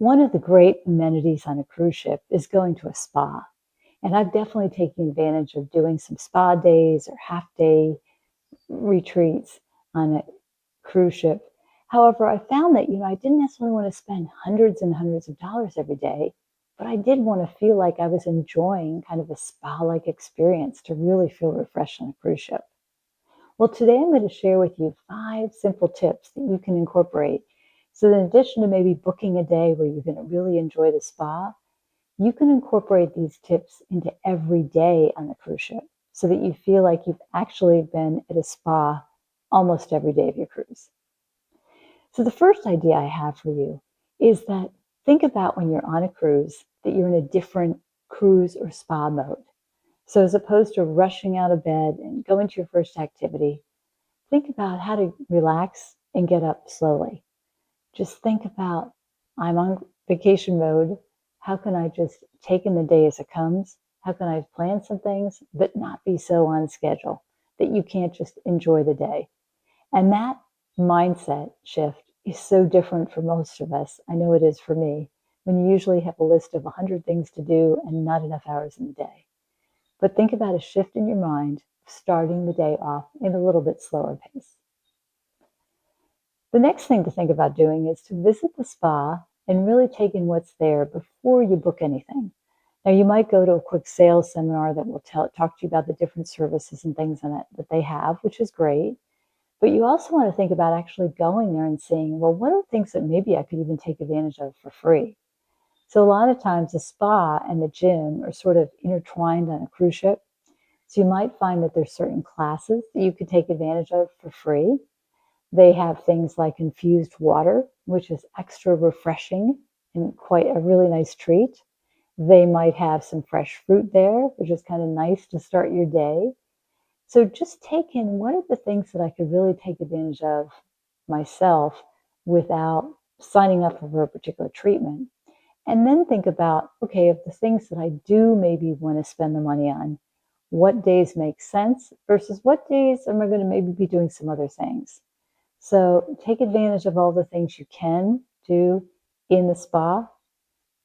One of the great amenities on a cruise ship is going to a spa. And I've definitely taken advantage of doing some spa days or half day retreats on a cruise ship. However, I found that, I didn't necessarily want to spend hundreds and hundreds of dollars every day, but I did want to feel like I was enjoying kind of a spa-like experience to really feel refreshed on a cruise ship. Well, today I'm going to share with you 5 simple tips that you can incorporate. So in addition to maybe booking a day where you're going to really enjoy the spa, you can incorporate these tips into every day on the cruise ship so that you feel like you've actually been at a spa almost every day of your cruise. So the first idea I have for you is that think about when you're on a cruise that you're in a different cruise or spa mode. So as opposed to rushing out of bed and going to your first activity, think about how to relax and get up slowly. Just think about, I'm on vacation mode. How can I just take in the day as it comes? How can I plan some things, but not be so on schedule that you can't just enjoy the day? And that mindset shift is so different for most of us. I know it is for me, when you usually have a list of 100 things to do and not enough hours in the day. But think about a shift in your mind, starting the day off in a little bit slower pace. The next thing to think about doing is to visit the spa and really take in what's there before you book anything. Now, you might go to a quick sales seminar that will talk to you about the different services and things in it that they have, which is great. But you also want to think about actually going there and seeing, well, what are things that maybe I could even take advantage of for free? So a lot of times the spa and the gym are sort of intertwined on a cruise ship. So you might find that there's certain classes that you could take advantage of for free. They have things like infused water, which is extra refreshing and quite a really nice treat. They might have some fresh fruit there, which is kind of nice to start your day. So just take in, what are the things that I could really take advantage of myself without signing up for a particular treatment? And then think about, okay, of the things that I do maybe want to spend the money on, what days make sense versus what days am I going to maybe be doing some other things? So take advantage of all the things you can do in the spa,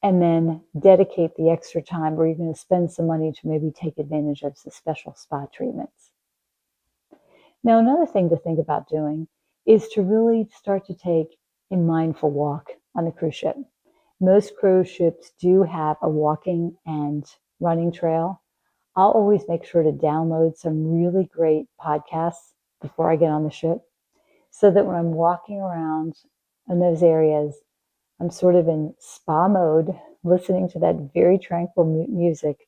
and then dedicate the extra time where you're going to spend some money to maybe take advantage of the special spa treatments. Now, another thing to think about doing is to really start to take a mindful walk on the cruise ship. Most cruise ships do have a walking and running trail. I'll always make sure to download some really great podcasts before I get on the ship, so that when I'm walking around in those areas, I'm sort of in spa mode, listening to that very tranquil music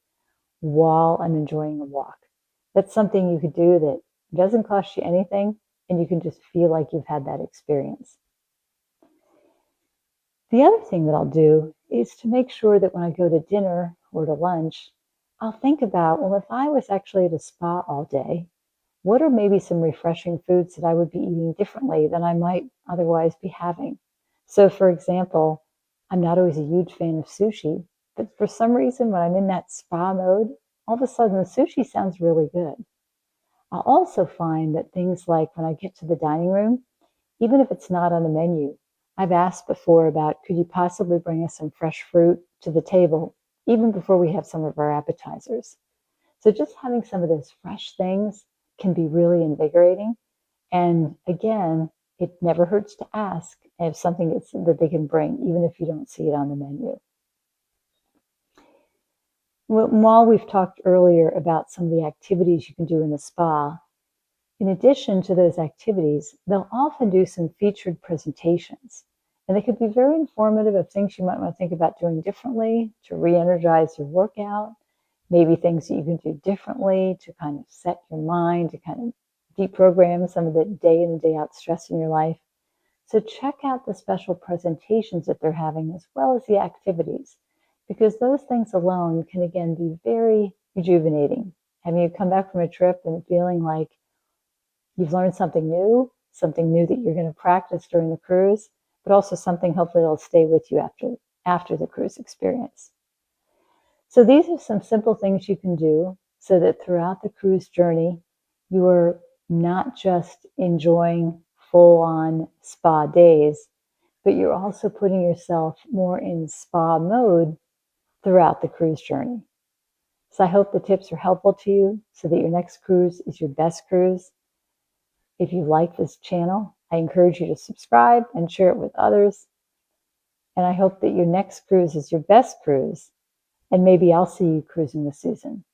while I'm enjoying a walk. That's something you could do that doesn't cost you anything, and you can just feel like you've had that experience. The other thing that I'll do is to make sure that when I go to dinner or to lunch, I'll think about, well, if I was actually at a spa all day, what are maybe some refreshing foods that I would be eating differently than I might otherwise be having? So, for example, I'm not always a huge fan of sushi, but for some reason, when I'm in that spa mode, all of a sudden the sushi sounds really good. I'll also find that things like when I get to the dining room, even if it's not on the menu, I've asked before about, could you possibly bring us some fresh fruit to the table, even before we have some of our appetizers? So just having some of those fresh things can be really invigorating. And again, it never hurts to ask if something that they can bring, even if you don't see it on the menu. While we've talked earlier about some of the activities you can do in the spa, in addition to those activities, they'll often do some featured presentations. And they could be very informative of things you might want to think about doing differently to re-energize your workout, maybe things that you can do differently to kind of set your mind, to kind of deprogram some of the day in and day out stress in your life. So check out the special presentations that they're having, as well as the activities, because those things alone can again be very rejuvenating. Having you come back from a trip and feeling like you've learned something new that you're going to practice during the cruise, but also something hopefully that'll stay with you after the cruise experience. So these are some simple things you can do so that throughout the cruise journey, you are not just enjoying full-on spa days, but you're also putting yourself more in spa mode throughout the cruise journey. So I hope the tips are helpful to you so that your next cruise is your best cruise. If you like this channel, I encourage you to subscribe and share it with others. And I hope that your next cruise is your best cruise. And maybe I'll see you cruising this season.